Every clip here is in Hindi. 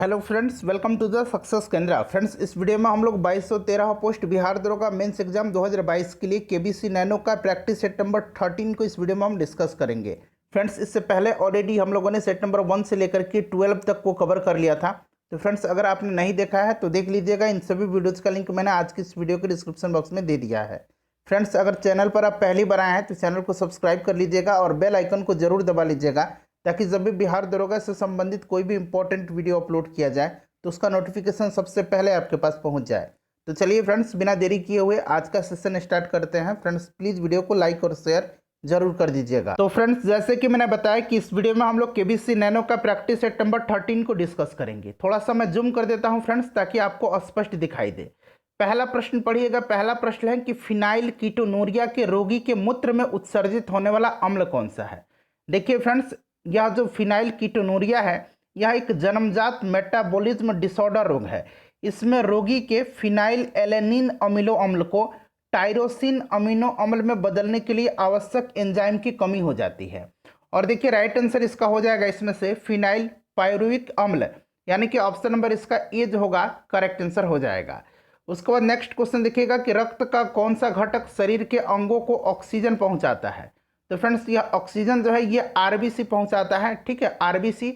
Hello friends, welcome to the success Kendra. Friends, इस वीडियो में हम लोग 2213 पोस्ट बिहार दरोगा मेंस एग्जाम 2022 के लिए केबीसी नैनो का प्रैक्टिस सेट नंबर 13 को इस वीडियो में हम डिस्कस करेंगे। फ्रेंड्स, इससे पहले ऑलरेडी हम लोगों ने सेट नंबर 1 से लेकर के 12 तक को कवर कर लिया था। तो फ्रेंड्स, अगर आपने नहीं देखा है तो देख लीजिएगा। इन सभी वीडियोज़ का लिंक मैंने आज की इस वीडियो के डिस्क्रिप्शन बॉक्स में दे दिया है। फ्रेंड्स, अगर चैनल पर आप पहली बार आए हैं तो चैनल को सब्सक्राइब कर लीजिएगा और बेल आइकन को जरूर दबा लीजिएगा, ताकि जब भी बिहार दरोगा से संबंधित कोई भी इंपॉर्टेंट वीडियो अपलोड किया जाए तो उसका नोटिफिकेशन सबसे पहले आपके पास पहुंच जाए। तो चलिए फ्रेंड्स, बिना देरी किए हुए आज का सेशन स्टार्ट करते हैं। फ्रेंड्स, प्लीज़ वीडियो को लाइक और शेयर जरूर कर दीजिएगा। तो फ्रेंड्स, जैसे कि मैंने बताया कि इस वीडियो में हम लोग केबीसी नैनो का प्रैक्टिस सेट नंबर 13 को डिस्कस करेंगे। थोड़ा सा मैं जूम कर देता हूं फ्रेंड्स, ताकि आपको स्पष्ट दिखाई दे। पहला प्रश्न पढ़िएगा। पहला प्रश्न है कि फिनाइल कीटोनूरिया के रोगी के मूत्र में उत्सर्जित होने वाला अम्ल कौन सा है। देखिए फ्रेंड्स, यह जो फिनाइल कीटोनूरिया है यह एक जन्मजात मेटाबॉलिज्म डिसऑर्डर रोग है। इसमें रोगी के फिनाइल एलेनिन अमीनो अम्ल को टायरोसिन अमीनो अम्ल में बदलने के लिए आवश्यक एंजाइम की कमी हो जाती है। और देखिए, राइट आंसर इसका हो जाएगा इसमें से फिनाइल पायरुविक अम्ल, यानी कि ऑप्शन नंबर इसका ए जो होगा करेक्ट आंसर हो जाएगा। उसके बाद नेक्स्ट क्वेश्चन देखिएगा कि रक्त का कौन सा घटक शरीर के अंगों को ऑक्सीजन पहुंचाता है। तो फ्रेंड्स, यह ऑक्सीजन जो है ये आरबीसी पहुंचाता है। ठीक है, आरबीसी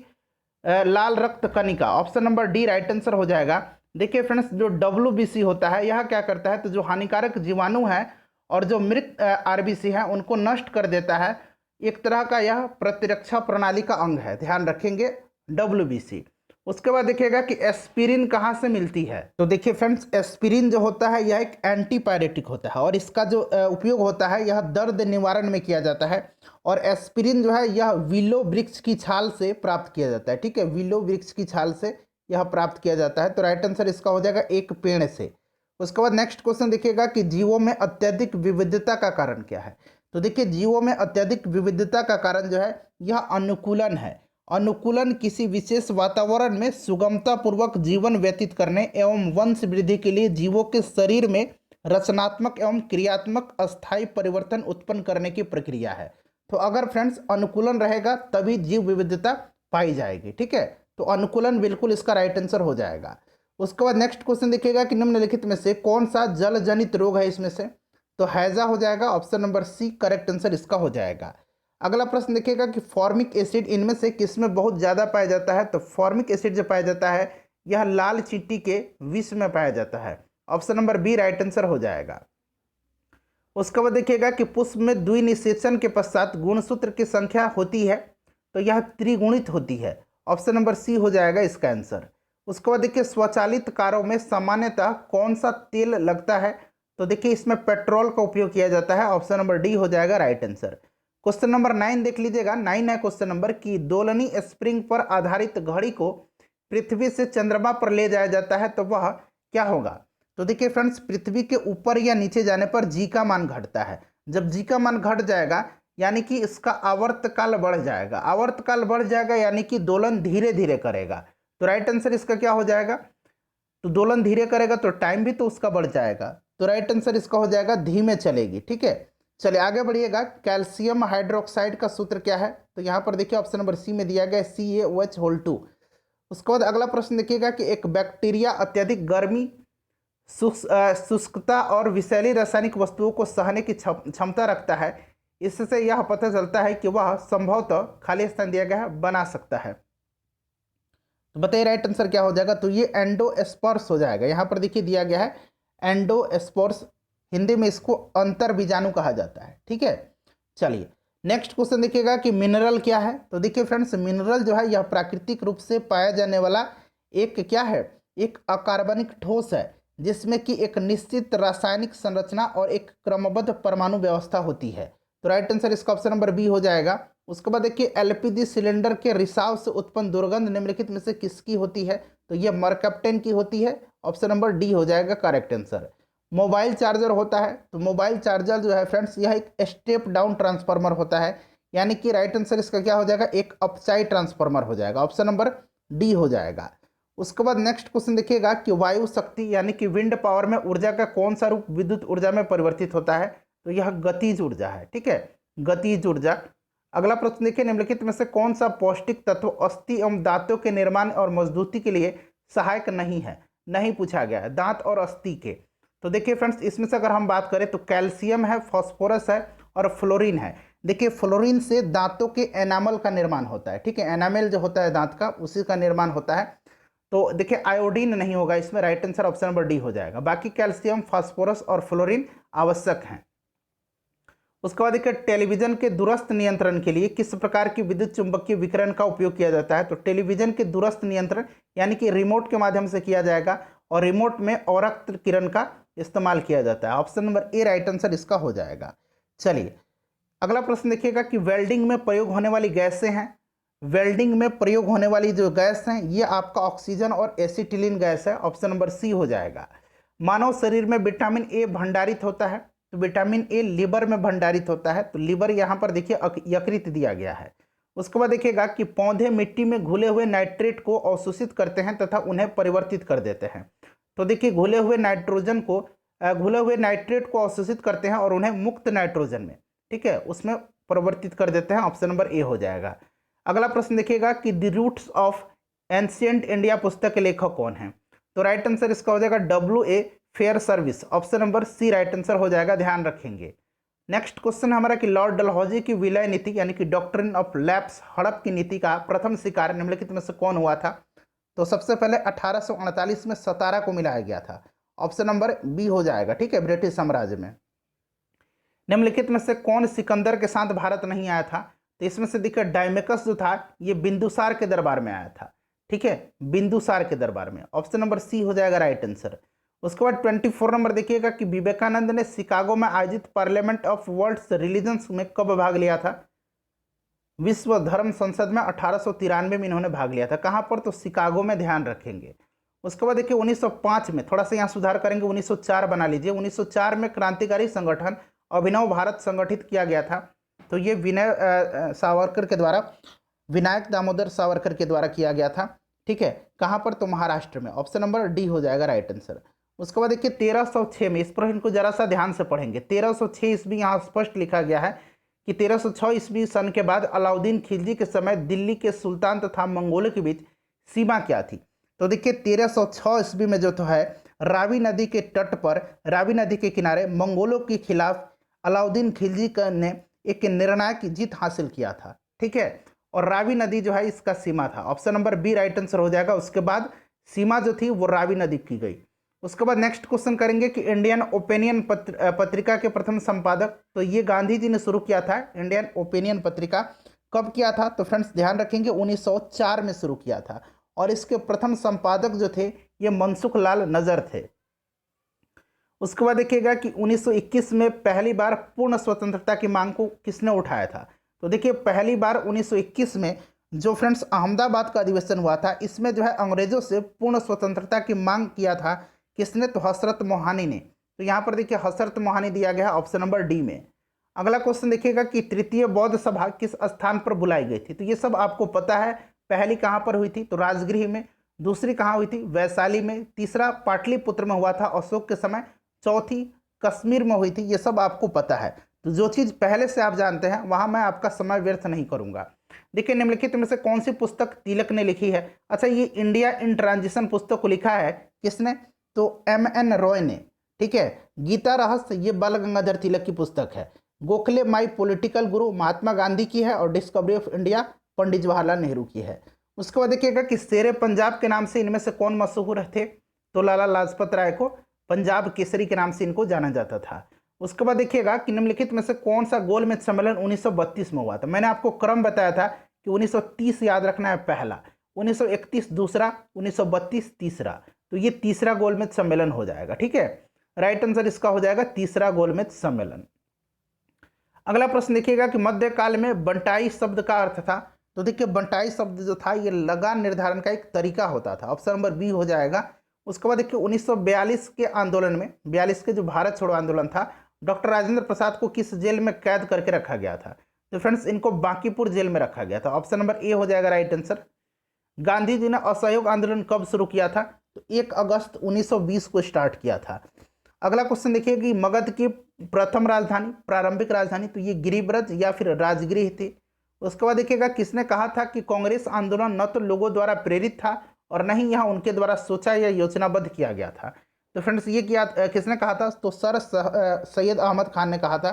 लाल रक्त कणिका, option number D right answer हो जाएगा। देखिए फ्रेंड्स, जो डब्ल्यूबीसी होता है यह क्या करता है, तो जो हानिकारक जीवाणु है और जो मृत आरबीसी है उनको नष्ट कर देता है। एक तरह का यह प्रतिरक्षा प्रणाली का अंग है, ध्यान रखेंगे डब्ल्यूबीसी। उसके बाद देखिएगा कि एस्पिरिन कहाँ से मिलती है। तो देखिए फ्रेंड्स, एस्पिरिन जो होता है यह एक एंटीपायरेटिक होता है और इसका जो उपयोग होता है यह दर्द निवारण में किया जाता है। और एस्पिरिन जो है यह विलो वृक्ष की छाल से प्राप्त किया जाता है। ठीक है, विलो वृक्ष की छाल से यह प्राप्त किया जाता है। तो राइट आंसर इसका हो जाएगा एक पेड़ से। उसके बाद नेक्स्ट क्वेश्चन देखिएगा कि जीवों में अत्यधिक विविधता का कारण क्या है। तो देखिए, जीवों में अत्यधिक विविधता का कारण जो है यह अनुकूलन है। अनुकूलन किसी विशेष वातावरण में सुगमता पूर्वक जीवन व्यतीत करने एवं वंश वृद्धि के लिए जीवों के शरीर में रचनात्मक एवं क्रियात्मक अस्थायी परिवर्तन उत्पन्न करने की प्रक्रिया है। तो अगर फ्रेंड्स अनुकूलन रहेगा तभी जीव विविधता पाई जाएगी। ठीक है, तो अनुकूलन बिल्कुल इसका राइट आंसर हो जाएगा। उसके बाद नेक्स्ट क्वेश्चन देखिएगा कि निम्नलिखित में से कौन सा जल जनित रोग है इसमें से। तो हैजा हो जाएगा, option number C correct answer इसका हो जाएगा। अगला प्रश्न देखिएगा कि फॉर्मिक एसिड इनमें से किसमें बहुत ज़्यादा पाया जाता है। तो फॉर्मिक एसिड जो पाया जाता है यह लाल चींटी के विष में पाया जाता है। Option number B right answer हो जाएगा। उसके बाद देखिएगा कि पुष्प में द्विनिषेचन के पश्चात गुणसूत्र की संख्या होती है, तो यह त्रिगुणित होती है। ऑप्शन नंबर सी हो जाएगा इसका आंसर। उसके बाद देखिए, स्वचालित कारों में सामान्यतः कौन सा तेल लगता है। तो देखिए, इसमें पेट्रोल का उपयोग किया जाता है। ऑप्शन नंबर डी हो जाएगा राइट आंसर। क्वेश्चन नंबर 9 देख लीजिएगा। 9 है क्वेश्चन नंबर कि दोलनी स्प्रिंग पर आधारित घड़ी को पृथ्वी से चंद्रमा पर ले जाया जाता है तो वह क्या होगा। तो देखिए फ्रेंड्स, पृथ्वी के ऊपर या नीचे जाने पर जी का मान घटता है। जब जी का मान घट जाएगा यानी कि इसका आवर्तकाल बढ़ जाएगा। आवर्तकाल बढ़ जाएगा यानी कि दोलन धीरे धीरे करेगा। तो राइट आंसर इसका क्या हो जाएगा, तो दोलन धीरे करेगा तो टाइम भी तो उसका बढ़ जाएगा। तो राइट आंसर इसका हो जाएगा धीमे चलेगी। ठीक है, चलिए आगे बढ़िएगा। कैल्शियम हाइड्रोक्साइड का सूत्र क्या है। तो यहाँ पर देखिए ऑप्शन नंबर सी में दिया गया है CaOH2। उसके बाद अगला प्रश्न देखिएगा कि एक बैक्टीरिया अत्यधिक गर्मी, शुष्कता और विषैली रासायनिक वस्तुओं को सहने की क्षमता रखता है। इससे यह पता चलता है कि वह संभवतः खाली स्थान दिया गया है बना सकता है। तो बताइए राइट आंसर क्या हो जाएगा। तो ये एंडोस्पर्स हो जाएगा। यहाँ पर देखिए दिया गया है एंडोस्पर्स, हिंदी में इसको अंतर बीजाणु कहा जाता है। ठीक है, चलिए नेक्स्ट क्वेश्चन देखिएगा कि मिनरल क्या है। तो देखिए फ्रेंड्स, मिनरल जो है यह प्राकृतिक रूप से पाया जाने वाला एक क्या है, एक अकार्बनिक ठोस है जिसमें कि एक निश्चित रासायनिक संरचना और एक क्रमबद्ध परमाणु व्यवस्था होती है। तो राइट आंसर इसका ऑप्शन नंबर बी हो जाएगा। उसके बाद देखिए, एलपीजी सिलेंडर के रिसाव से उत्पन्न दुर्गंध निम्नलिखित में से किसकी होती है। तो यह मरकप्टेन की होती है। ऑप्शन नंबर डी हो जाएगा करेक्ट आंसर। मोबाइल चार्जर होता है, तो मोबाइल चार्जर जो है फ्रेंड्स यह एक स्टेप डाउन ट्रांसफार्मर होता है, यानी कि राइट आंसर इसका क्या हो जाएगा, एक अपसाइड ट्रांसफार्मर हो जाएगा। ऑप्शन नंबर डी हो जाएगा। उसके बाद नेक्स्ट क्वेश्चन देखिएगा कि वायु शक्ति यानी कि विंड पावर में ऊर्जा का कौन सा रूप विद्युत ऊर्जा में परिवर्तित होता है। तो यह गतिज ऊर्जा है। ठीक है, गतिज ऊर्जा। अगला प्रश्न देखिए, निम्नलिखित में से कौन सा पौष्टिक तत्व अस्थि एवं दांतों के निर्माण और मजबूती के लिए सहायक नहीं है? नहीं पूछा गया है, दांत और अस्थि के। तो देखिए फ्रेंड्स, इसमें से अगर हम बात करें तो कैल्शियम है, फास्फोरस है और फ्लोरीन है। देखिए फ्लोरीन से दांतों के एनामल का निर्माण होता है, ठीक है, एनामल जो होता है दांत का, उसी का निर्माण होता है। तो देखिए आयोडीन नहीं होगा इसमें, right answer option number D हो जाएगा। बाकी कैल्शियम, फास्फोरस और फ्लोरीन आवश्यक हैं। उसके बाद देखिए, टेलीविजन के दूरस्थ नियंत्रण के लिए किस प्रकार की विद्युत चुंबकीय विकिरण का उपयोग किया जाता है? तो टेलीविजन के दूरस्थ नियंत्रण यानी कि रिमोट के माध्यम से किया जाएगा, और रिमोट में औरक्त किरण का इस्तेमाल किया जाता है। Option number A right answer इसका हो जाएगा। चलिए अगला प्रश्न देखिएगा कि वेल्डिंग में प्रयोग होने वाली गैसें हैं। वेल्डिंग में प्रयोग होने वाली जो गैस हैं ये आपका ऑक्सीजन और एसिटिलीन गैस है। ऑप्शन नंबर सी हो जाएगा। मानव शरीर में विटामिन ए भंडारित होता है, तो विटामिन ए लिवर में भंडारित होता है, तो लिवर यहाँ पर देखिए यकृत दिया गया है। उसके बाद देखिएगा कि पौधे मिट्टी में घुले हुए नाइट्रेट को अवशोषित करते हैं तथा उन्हें परिवर्तित कर देते हैं। तो देखिए घुले हुए नाइट्रेट को अवशोषित करते हैं और उन्हें मुक्त नाइट्रोजन में, ठीक है, उसमें परिवर्तित कर देते हैं। ऑप्शन नंबर ए हो जाएगा। अगला प्रश्न देखिएगा कि the roots of ancient India पुस्तक के लेखक कौन है? तो राइट आंसर इसका हो जाएगा W.A. Fairservis. Option number C right answer हो जाएगा, ध्यान रखेंगे। नेक्स्ट क्वेश्चन हमारा कि लॉर्ड डलहौजी की विलय नीति यानी कि डॉक्ट्रिन ऑफ लैप्स, हड़प की नीति का प्रथम शिकार निम्नलिखित में से कौन हुआ था? तो सबसे पहले 1848 में सतारा को मिलाया गया था। ऑप्शन नंबर बी हो जाएगा, ठीक है, ब्रिटिश साम्राज्य में। निम्नलिखित में से कौन सिकंदर के साथ भारत नहीं आया था? तो इसमें से देखिए डायमेकस जो था ये बिंदुसार के दरबार में आया था, ठीक है, बिंदुसार के दरबार में। ऑप्शन नंबर सी हो जाएगा राइट आंसर। उसके बाद 24 नंबर देखिएगा कि विवेकानंद ने शिकागो में आयोजित पार्लियामेंट ऑफ वर्ल्ड्स रिलीजन्स में कब भाग लिया था? विश्व धर्म संसद में 1893 में इन्होंने भाग लिया था। कहाँ पर? तो शिकागो में, ध्यान रखेंगे। उसके बाद देखिए 1905 में, थोड़ा सा यहाँ सुधार करेंगे, 1904 बना लीजिए। 1904 में क्रांतिकारी संगठन अभिनव भारत संगठित किया गया था। तो ये विनायक दामोदर सावरकर के द्वारा किया गया था, ठीक है। कहाँ पर? तो महाराष्ट्र में। ऑप्शन नंबर डी हो जाएगा राइट आंसर। उसके बाद देखिए 1306 में, इस पर इनको जरा सा ध्यान से पढ़ेंगे। 1306 ईस्वी यहाँ स्पष्ट लिखा गया है कि 1306 ईस्वी सन के बाद अलाउद्दीन खिलजी के समय दिल्ली के सुल्तान तथा मंगोलों के बीच सीमा क्या थी? तो देखिए 1306 ईस्वी में जो तो है रावी नदी के तट पर, रावी नदी के किनारे मंगोलों के खिलाफ अलाउद्दीन खिलजी ने एक निर्णायक जीत हासिल किया था, ठीक है। और रावी नदी जो है इसका सीमा था। Option number B right answer हो जाएगा। उसके बाद सीमा जो थी वो रावी नदी की गई। उसके बाद नेक्स्ट क्वेश्चन करेंगे कि इंडियन ओपिनियन पत्रिका के प्रथम संपादक, तो ये गांधी जी ने शुरू किया था। इंडियन ओपिनियन पत्रिका कब किया था? तो फ्रेंड्स ध्यान रखेंगे 1904 में शुरू किया था, और इसके प्रथम संपादक जो थे ये मनसुख लाल नजर थे। उसके बाद देखिएगा कि 1921 में पहली बार पूर्ण स्वतंत्रता की मांग को किसने उठाया था? तो देखिए पहली बार 1921 में जो फ्रेंड्स अहमदाबाद का अधिवेशन हुआ था, इसमें जो है अंग्रेजों से पूर्ण स्वतंत्रता की मांग किया था। किसने? तो हसरत मोहानी ने। तो यहाँ पर देखिए हसरत मोहानी दिया गया ऑप्शन नंबर डी में। अगला क्वेश्चन देखिएगा कि तृतीय बौद्ध सभा किस स्थान पर बुलाई गई थी? तो ये सब आपको पता है। पहली कहाँ पर हुई थी? तो राजगृह में। दूसरी कहाँ हुई थी? वैशाली में। तीसरा पाटलिपुत्र में हुआ था अशोक के समय। चौथी कश्मीर में हुई थी। ये सब आपको पता है। तो जो चीज़ पहले से आप जानते हैं वहाँ मैं आपका समय व्यर्थ नहीं करूँगा। देखिए निम्नलिखित में से कौन सी पुस्तक तिलक ने लिखी है? अच्छा, ये इंडिया इन ट्रांजिशन पुस्तक को लिखा है किसने? तो M.N. रॉय ने, ठीक है। गीता रहस्य ये बाल गंगाधर तिलक की पुस्तक है। गोखले माई पॉलिटिकल गुरु महात्मा गांधी की है, और discovery of India Pandit Jawaharlal Nehru की है। उसके बाद देखिएगा कि शेरे पंजाब के नाम से इनमें से कौन मशहूर थे? तो लाला लाजपत राय को पंजाब केसरी के नाम से इनको जाना जाता था। उसके बाद देखिएगा कि निम्नलिखित में से कौन सा गोलमेज सम्मेलन 1932 में हुआ था? मैंने आपको क्रम बताया था कि 1930 याद रखना है पहला, 1931 दूसरा, 1932 तीसरा। तो ये तीसरा गोलमेज सम्मेलन हो जाएगा, ठीक है। राइट आंसर इसका हो जाएगा तीसरा गोलमेज सम्मेलन। अगला प्रश्न देखिएगा कि मध्यकाल में बंटाई शब्द का अर्थ था। तो देखिए बंटाई शब्द जो था ये लगान निर्धारण का एक तरीका होता था। ऑप्शन नंबर बी हो जाएगा। उसके बाद देखिए 1942 के आंदोलन में, 42 के जो भारत छोड़ो आंदोलन था, डॉक्टर राजेंद्र प्रसाद को किस जेल में कैद करके रखा गया था? तो फ्रेंड्स इनको बांकीपुर जेल में रखा गया था। ऑप्शन नंबर ए हो जाएगा राइट आंसर। गांधी जी ने असहयोग आंदोलन कब शुरू किया था? तो 1 अगस्त 1920 को स्टार्ट किया था। अगला क्वेश्चन देखिए कि मगध की प्रथम राजधानी, प्रारंभिक राजधानी, तो ये गिरिब्रज या फिर राजगृह थी। उसके बाद देखिएगा किसने कहा था कि कांग्रेस आंदोलन न तो लोगों द्वारा प्रेरित था और न ही यह उनके द्वारा सोचा या योजनाबद्ध किया गया था। तो फ्रेंड्स ये किसने कहा था? तो सर सैयद अहमद खान ने कहा था।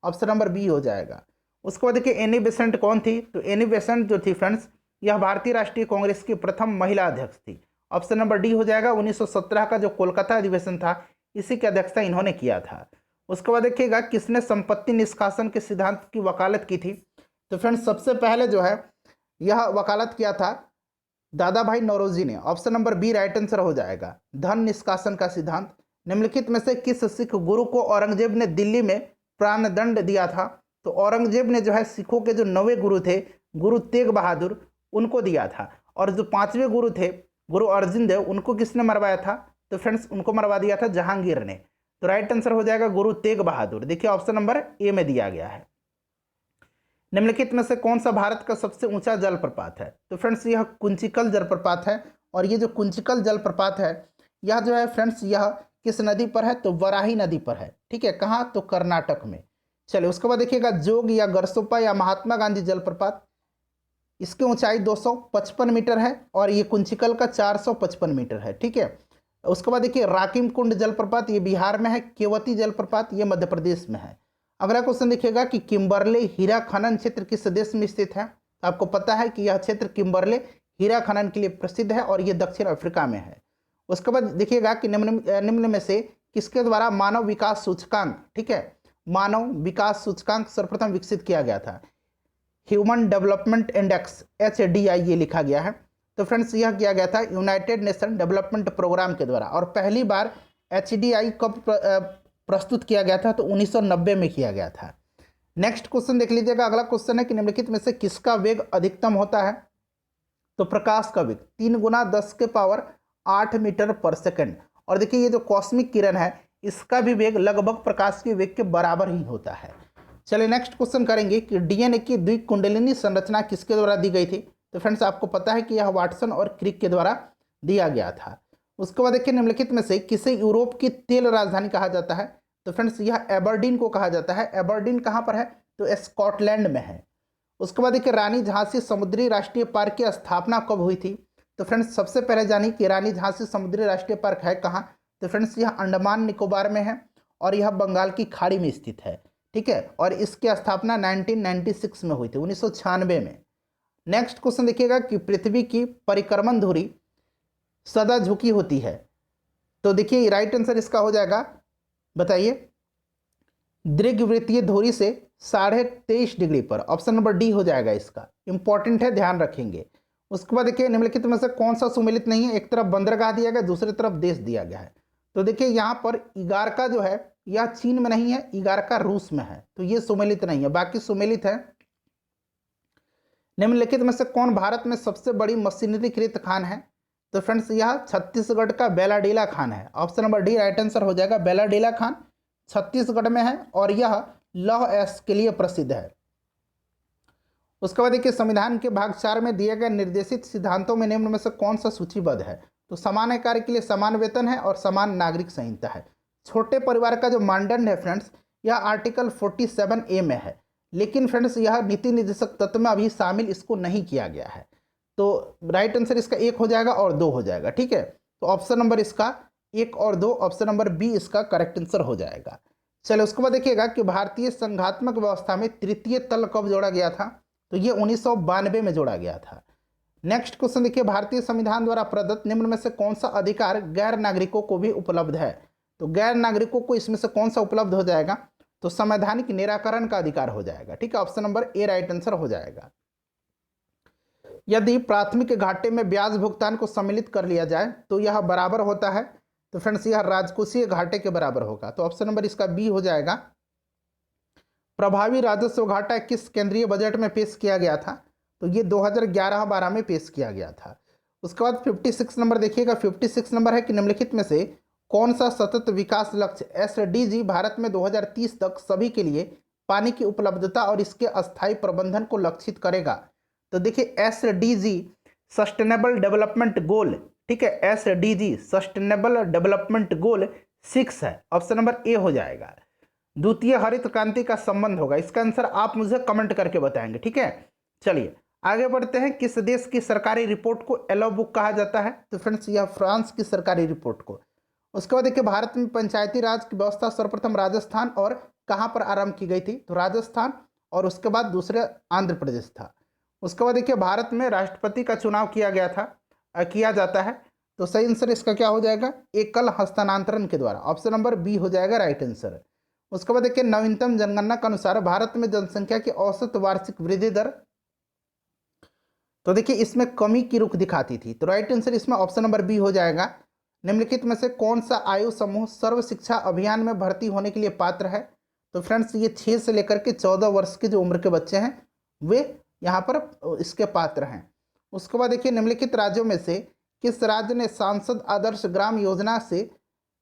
ऑप्शन नंबर बी हो जाएगा। उसके बाद देखिए एनी बेसेंट कौन थी? तो एनी बेसेंट जो थी फ्रेंड्स, यह भारतीय राष्ट्रीय कांग्रेस की प्रथम महिला अध्यक्ष थी। ऑप्शन नंबर डी हो जाएगा। 1917 का जो कोलकाता अधिवेशन था इसी की अध्यक्षता इन्होंने किया था। उसके बाद देखिएगा किसने संपत्ति निष्कासन के सिद्धांत की वकालत की थी? तो फ्रेंड्स सबसे पहले जो है यह वकालत किया था दादा भाई नौरोजी ने। Option number B right answer हो जाएगा। धन निष्कासन का सिद्धांत। निम्नलिखित में से किस सिख गुरु को औरंगजेब ने दिल्ली में प्राणदंड दिया था? तो औरंगजेब ने जो है सिखों के जो 9वें गुरु थे गुरु तेग बहादुर उनको दिया था, और जो 5वें गुरु थे गुरु अर्जुन देव उनको किसने मरवाया था? तो फ्रेंड्स उनको मरवा दिया था जहांगीर ने। तो राइट आंसर हो जाएगा गुरु तेग बहादुर। देखिए ऑप्शन नंबर ए में दिया गया है। निम्नलिखित में से कौन सा भारत का सबसे ऊंचा जलप्रपात है? तो फ्रेंड्स यह कुंचिकल जलप्रपात है, और ये जो कुंचिकल जलप्रपात है यह जो है फ्रेंड्स यह किस नदी पर है? तो वराही नदी पर है। ठीक है, कहाँ? तो कर्नाटक में। चलिए उसके बाद देखिएगा जोग या गरसोपा या महात्मा गांधी जलप्रपात, इसकी ऊंचाई 255 मीटर है और ये कुंचिकल का 455 मीटर है। ठीक है, उसके बाद देखिए राकिम कुंड जलप्रपात, ये बिहार में है। केवती जलप्रपात ये मध्य प्रदेश में है। अगला क्वेश्चन देखिएगा कि किम्बरले हीरा खनन क्षेत्र किस देश में स्थित है? आपको पता है कि यह क्षेत्र किम्बरले हीरा खनन के लिए प्रसिद्ध है और ये दक्षिण अफ्रीका में है। उसके बाद देखिएगा कि निम्न में से किसके द्वारा मानव विकास सूचकांक, ठीक है, मानव विकास सूचकांक सर्वप्रथम विकसित किया गया था? ह्यूमन डेवलपमेंट इंडेक्स HDI ये लिखा गया है। तो फ्रेंड्स यह किया गया था यूनाइटेड नेशन डेवलपमेंट प्रोग्राम के द्वारा, और पहली बार HDI कब प्रस्तुत किया गया था? तो 1990 में किया गया था। नेक्स्ट क्वेश्चन देख लीजिएगा। अगला क्वेश्चन है कि निम्नलिखित में से किसका वेग अधिकतम होता है? तो प्रकाश का वेग 3 गुना 10 के पावर 8 मीटर पर सेकंड। और देखिए ये जो कॉस्मिक किरण है इसका भी वेग लगभग प्रकाश के वेग के बराबर ही होता है। चलिए नेक्स्ट क्वेश्चन करेंगे कि DNA की द्विकुंडलिनी संरचना किसके द्वारा दी गई थी? तो फ्रेंड्स आपको पता है कि यह वाटसन और क्रिक के द्वारा दिया गया था। उसके बाद देखिए निम्नलिखित में से किसे यूरोप की तेल राजधानी कहा जाता है? तो फ्रेंड्स यह एबरडीन को कहा जाता है। एबरडीन कहाँ पर है? तो स्कॉटलैंड में है। उसके बाद देखिए रानी झांसी समुद्री राष्ट्रीय पार्क की स्थापना कब हुई थी? तो फ्रेंड्स सबसे पहले जानिए कि रानी झांसी समुद्री राष्ट्रीय पार्क है कहाँ? तो फ्रेंड्स यह अंडमान निकोबार में है और यह बंगाल की खाड़ी में स्थित है। ठीक है, और इसकी स्थापना 1996 में हुई थी, 1996 में। नेक्स्ट क्वेश्चन देखिएगा कि पृथ्वी की परिक्रमण धुरी सदा झुकी होती है। तो देखिए राइट आंसर इसका हो जाएगा, बताइए, दीर्घवृत्तीय धुरी से 23.5 डिग्री पर। ऑप्शन नंबर डी हो जाएगा इसका। इंपॉर्टेंट है, ध्यान रखेंगे। उसके बाद देखिए निम्नलिखित में से कौन सा सुमेलित नहीं है? एक तरफ बंदरगाह दिया गया, दूसरी तरफ देश दिया गया है। तो देखिए यहाँ पर इगारका जो है यह चीन में नहीं है, इगारका रूस में है, तो ये सुमेलित नहीं है, बाकी सुमेलित है। निम्नलिखित में से कौन भारत में सबसे बड़ी मशीनरीकृत खान है? तो फ्रेंड्स यह छत्तीसगढ़ का बेलाडीला खान है। Option number D right answer हो जाएगा। बेलाडीला खान छत्तीसगढ़ में है और यह लौह अयस्क के लिए प्रसिद्ध है। उसके बाद देखिए संविधान के भाग 4 में दिए गए निर्देशित सिद्धांतों में निम्न में से कौन सा सूचीबद्ध है? तो समान कार्य के लिए समान वेतन है और समान नागरिक संहिता है। छोटे परिवार का जो मानदंड है फ्रेंड्स यह आर्टिकल 47A में है, लेकिन फ्रेंड्स यह नीति निर्देशक तत्व में अभी शामिल इसको नहीं किया गया है। तो राइट आंसर इसका 1 हो जाएगा और 2 हो जाएगा। ठीक है, तो ऑप्शन नंबर इसका 1 और 2, ऑप्शन नंबर बी इसका करेक्ट आंसर हो जाएगा। चलो उसके बाद देखिएगा कि भारतीय संघात्मक व्यवस्था में तृतीय तल कब जोड़ा गया था? तो ये 1992 में जोड़ा गया था। नेक्स्ट क्वेश्चन देखिए, भारतीय संविधान द्वारा प्रदत्त निम्न में से कौन सा अधिकार गैर नागरिकों को भी उपलब्ध है? तो गैर नागरिकों को इसमें से कौन सा उपलब्ध हो जाएगा? तो संवैधानिक निराकरण का अधिकार हो जाएगा। ठीक है, option number A right answer हो जाएगा। यदि प्राथमिक घाटे में ब्याज भुगतान को सम्मिलित कर लिया जाए तो यह बराबर होता है। तो फ्रेंड्स यह राजकोषीय घाटे के बराबर होगा। तो ऑप्शन नंबर इसका बी हो जाएगा। प्रभावी राजस्व घाटा किस केंद्रीय बजट में पेश किया गया था? तो ये 2011-12 में पेश किया गया था। उसके बाद 56 नंबर देखिएगा। 56 नंबर है कि निम्नलिखित में से कौन सा सतत विकास लक्ष्य SDG भारत में 2030 तक सभी के लिए पानी की उपलब्धता और इसके अस्थायी प्रबंधन को लक्षित करेगा? तो देखिए SDG सस्टेनेबल डेवलपमेंट गोल, ठीक है, SDG सस्टेनेबल डेवलपमेंट गोल 6 है। ऑप्शन नंबर ए हो जाएगा। द्वितीय हरित क्रांति का संबंध होगा, इसका आंसर आप मुझे कमेंट करके बताएंगे। ठीक है, चलिए आगे बढ़ते हैं। किस देश की सरकारी रिपोर्ट को येलो बुक कहा जाता है? तो फ्रेंड्स यह फ्रांस की सरकारी रिपोर्ट को। उसके बाद देखिए भारत में पंचायती राज की व्यवस्था सर्वप्रथम राजस्थान और कहाँ पर आरंभ की गई थी? तो राजस्थान, और उसके बाद दूसरे आंध्र प्रदेश था। उसके बाद देखिए भारत में राष्ट्रपति का चुनाव किया गया था, किया जाता है। तो सही आंसर इसका क्या हो जाएगा? एकल हस्तांतरण के द्वारा। ऑप्शन नंबर बी हो जाएगा राइट आंसर। उसके बाद देखिए नवीनतम जनगणना के अनुसार भारत में जनसंख्या की औसत वार्षिक वृद्धि दर, तो देखिए इसमें कमी की रुख दिखाती थी। तो राइट आंसर इसमें ऑप्शन नंबर बी हो जाएगा। निम्नलिखित में से कौन सा आयु समूह सर्व शिक्षा अभियान में भर्ती होने के लिए पात्र है? तो फ्रेंड्स ये 6 से लेकर के 14 वर्ष के जो उम्र के बच्चे हैं वे यहाँ पर इसके पात्र हैं। उसके बाद देखिए निम्नलिखित राज्यों में से किस राज्य ने सांसद आदर्श ग्राम योजना से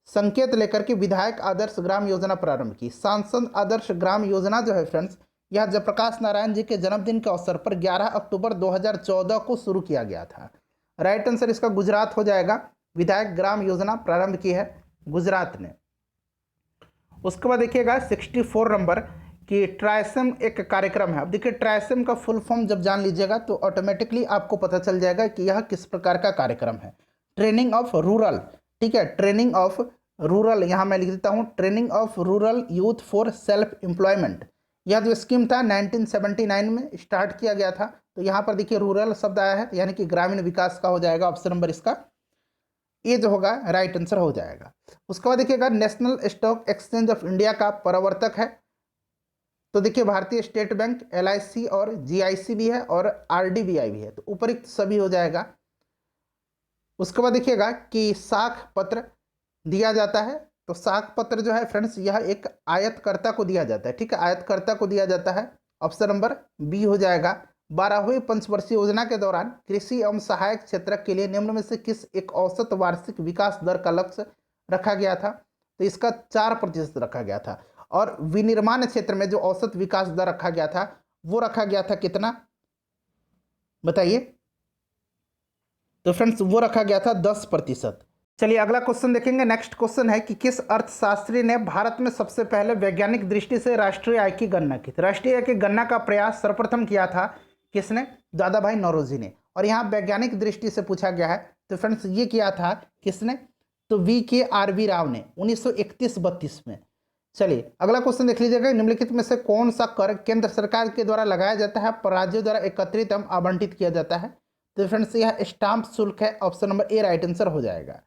संकेत लेकर के विधायक आदर्श ग्राम योजना प्रारंभ की? सांसद आदर्श ग्राम योजना जो है फ्रेंड्स, यह जयप्रकाश नारायण जी के जन्मदिन के अवसर पर 11 अक्टूबर 2014 को शुरू किया गया था। राइट आंसर इसका गुजरात हो जाएगा। विधायक ग्राम योजना प्रारंभ की है गुजरात ने। उसके बाद देखिएगा 64 नंबर कि ट्राइसम एक कार्यक्रम है। अब देखिए ट्राइसम का फुल फॉर्म जब जान लीजिएगा तो ऑटोमेटिकली आपको पता चल जाएगा कि यह किस प्रकार का कार्यक्रम है। ट्रेनिंग ऑफ रूरल, ठीक है, ट्रेनिंग ऑफ रूरल, यहाँ मैं लिख देता हूँ training of rural youth for self employment. यह जो स्कीम था 1979 में स्टार्ट किया गया था। तो यहाँ पर देखिए रूरल शब्द आया है, यानी कि ग्रामीण विकास का हो जाएगा ऑप्शन नंबर इसका ये जो होगा राइट आंसर हो जाएगा। उसके बाद देखिएगा national stock exchange of India का प्रवर्तक है, तो देखिए भारतीय स्टेट बैंक, LIC और GIC भी है और RDBI भी है, तो उपरिक्त सभी हो जाएगा। उसके बाद देखिएगा कि साख पत्र दिया जाता है, तो साख पत्र जो है फ्रेंड्स यह एक आयतकर्ता को दिया जाता है, ठीक है, आयतकर्ता को दिया जाता है। ऑप्शन नंबर बी हो जाएगा। 12वीं पंचवर्षीय योजना के दौरान कृषि एवं सहायक क्षेत्र के लिए निम्न में से किस एक औसत वार्षिक विकास दर का लक्ष्य रखा गया था? तो इसका 4% रखा गया था। और विनिर्माण क्षेत्र में जो औसत विकास दर रखा गया था वो रखा गया था कितना, बताइए? तो फ्रेंड्स वो रखा गया था 10%। चलिए अगला क्वेश्चन देखेंगे। नेक्स्ट क्वेश्चन है कि किस अर्थशास्त्री ने भारत में सबसे पहले वैज्ञानिक दृष्टि से राष्ट्रीय आय की गणना की? राष्ट्रीय आय की गणना का प्रयास सर्वप्रथम किया था किसने? दादा भाई नौरोजी ने। और यहाँ वैज्ञानिक दृष्टि से पूछा गया है, तो फ्रेंड्स ये किया था किसने? तो VKRV राव ने 1931-32 में। चलिए अगला क्वेश्चन देख लीजिएगा। निम्नलिखित में से कौन सा कर केंद्र सरकार के द्वारा लगाया जाता है पर राज्यों द्वारा एकत्रित एवं आवंटित किया जाता है? तो फ्रेंड्स यह स्टाम्प शुल्क है। Option number A right answer हो जाएगा।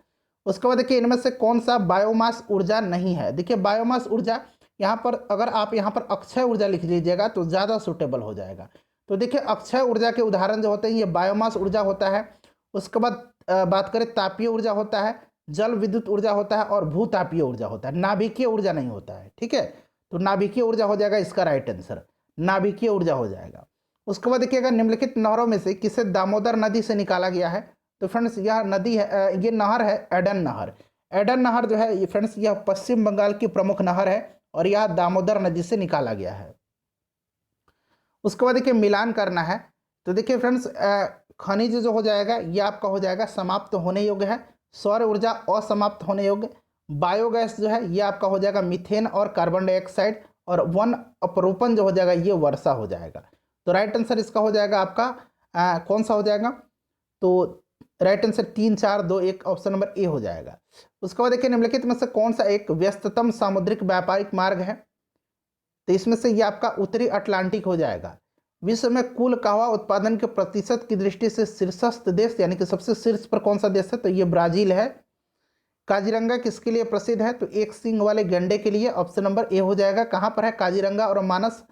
उसके बाद देखिए इनमें से कौन सा बायोमास ऊर्जा नहीं है? देखिए बायोमास ऊर्जा यहाँ पर अगर आप यहाँ पर अक्षय ऊर्जा लिख लीजिएगा तो ज़्यादा सूटेबल हो जाएगा। तो देखिए अक्षय ऊर्जा के उदाहरण जो होते हैं ये बायोमास ऊर्जा होता है। उसके बाद बात करें तापीय ऊर्जा होता है, जल विद्युत ऊर्जा होता है और भूतापीय ऊर्जा होता है, नाभिकीय ऊर्जा नहीं होता है, ठीक है। तो नाभिकीय ऊर्जा हो जाएगा इसका राइट आंसर, नाभिकीय ऊर्जा हो जाएगा। उसके बाद देखिएगा निम्नलिखित नहरों में से किसे दामोदर नदी से निकाला गया है? तो फ्रेंड्स यह नदी है, ये नहर है एडन नहर। एडन नहर जो है ये फ्रेंड्स यह पश्चिम बंगाल की प्रमुख नहर है और यह दामोदर नदी से निकाला गया है। उसके बाद देखिए मिलान करना है, तो देखिए फ्रेंड्स खनिज जो हो जाएगा ये आपका हो जाएगा समाप्त होने योग्य है, सौर ऊर्जा असमाप्त होने योग्य, बायोगैस जो है ये आपका हो जाएगा मीथेन और कार्बन डाइऑक्साइड, और वन अपरोपण जो हो जाएगा ये वर्षा हो जाएगा। तो राइट आंसर इसका हो जाएगा आपका कौन सा हो जाएगा? तो right answer 3, 4, 2, 1 option number A हो जाएगा। उसके बाद देखिए निम्नलिखित में से कौन सा एक व्यस्ततम सामुद्रिक व्यापारिक मार्ग है? तो इसमें से ये आपका उत्तरी अटलांटिक हो जाएगा। विश्व में कुल कहवा उत्पादन के प्रतिशत की दृष्टि से शीर्षस्थ देश यानी कि सबसे शीर्ष पर कौन सा देश है? तो ये ब्राजील है। काजीरंगा किसके लिए प्रसिद्ध है? तो एक सींग वाले गैंडे के लिए। ऑप्शन नंबर ए हो जाएगा। कहाँ पर है काजीरंगा? और मानस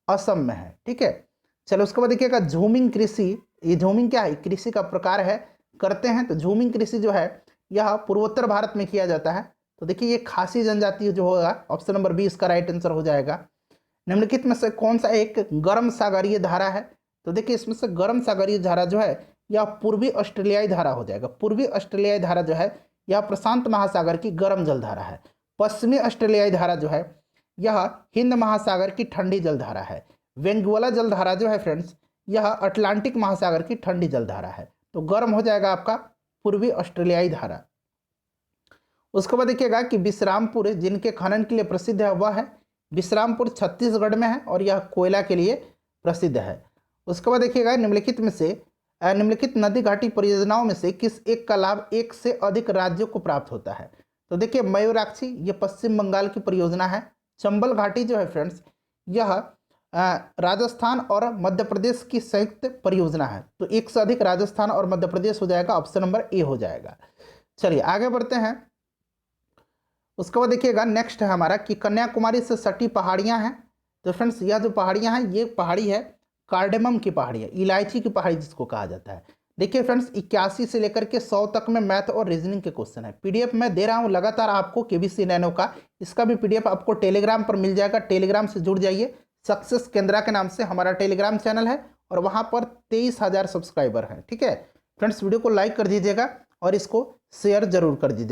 असम में है, ठीक है। चलो उसके बाद देखिएगा झूमिंग कृषि, ये झूमिंग क्या है? कृषि का प्रकार है, करते हैं। तो झूमिंग कृषि जो है यह पूर्वोत्तर भारत में किया जाता है। तो देखिए ये खासी जनजाति जो होगा ऑप्शन नंबर बी इसका राइट आंसर हो जाएगा। निम्नलिखित में से कौन सा एक गर्म सागरीय धारा है? तो देखिए इसमें से गर्म सागरीय धारा जो है यह पूर्वी ऑस्ट्रेलियाई धारा हो जाएगा। पूर्वी ऑस्ट्रेलियाई धारा जो है यह प्रशांत महासागर की गर्म जल धारा है। पश्चिमी ऑस्ट्रेलियाई धारा जो है यह हिंद महासागर की ठंडी जल धारा है। वेंगुएला जल धारा जो है फ्रेंड्स यह अटलांटिक महासागर की ठंडी जल धारा है। तो गर्म हो जाएगा आपका पूर्वी ऑस्ट्रेलियाई धारा। उसके बाद देखिएगा कि विश्रामपुर जिनके खनन के लिए प्रसिद्ध है वह है विश्रामपुर, छत्तीसगढ़ में है और यह कोयला के लिए प्रसिद्ध है। उसके बाद देखिएगा निम्नलिखित नदी घाटी परियोजनाओं में से किस एक का लाभ एक से अधिक राज्यों को प्राप्त होता है। तो देखिए मयूराक्षी ये पश्चिम बंगाल की परियोजना है। चंबल घाटी जो है फ्रेंड्स यह राजस्थान और मध्य प्रदेश की संयुक्त परियोजना है। तो एक से अधिक राजस्थान और मध्य प्रदेश हो जाएगा, ऑप्शन नंबर ए हो जाएगा। चलिए आगे बढ़ते हैं। उसके बाद देखिएगा नेक्स्ट है हमारा कि कन्याकुमारी से सटी पहाड़ियां हैं। तो फ्रेंड्स यह जो पहाड़ियां हैं ये पहाड़ी है कार्डेमम की पहाड़ी है, इलायची की पहाड़ी जिसको कहा जाता है। देखिए फ्रेंड्स 81 से लेकर के 100 तक में मैथ और रीजनिंग के क्वेश्चन है। पीडीएफ मैं दे रहा हूँ लगातार आपको केबीसी नैनो का, इसका भी पीडीएफ आपको टेलीग्राम पर मिल जाएगा। टेलीग्राम से जुड़ जाइए, सक्सेस केंद्रा के नाम से हमारा टेलीग्राम चैनल है और वहाँ पर 23,000 सब्सक्राइबर हैं। ठीक है फ्रेंड्स, वीडियो को लाइक कर दीजिएगा और इसको शेयर जरूर कर दीजिएगा।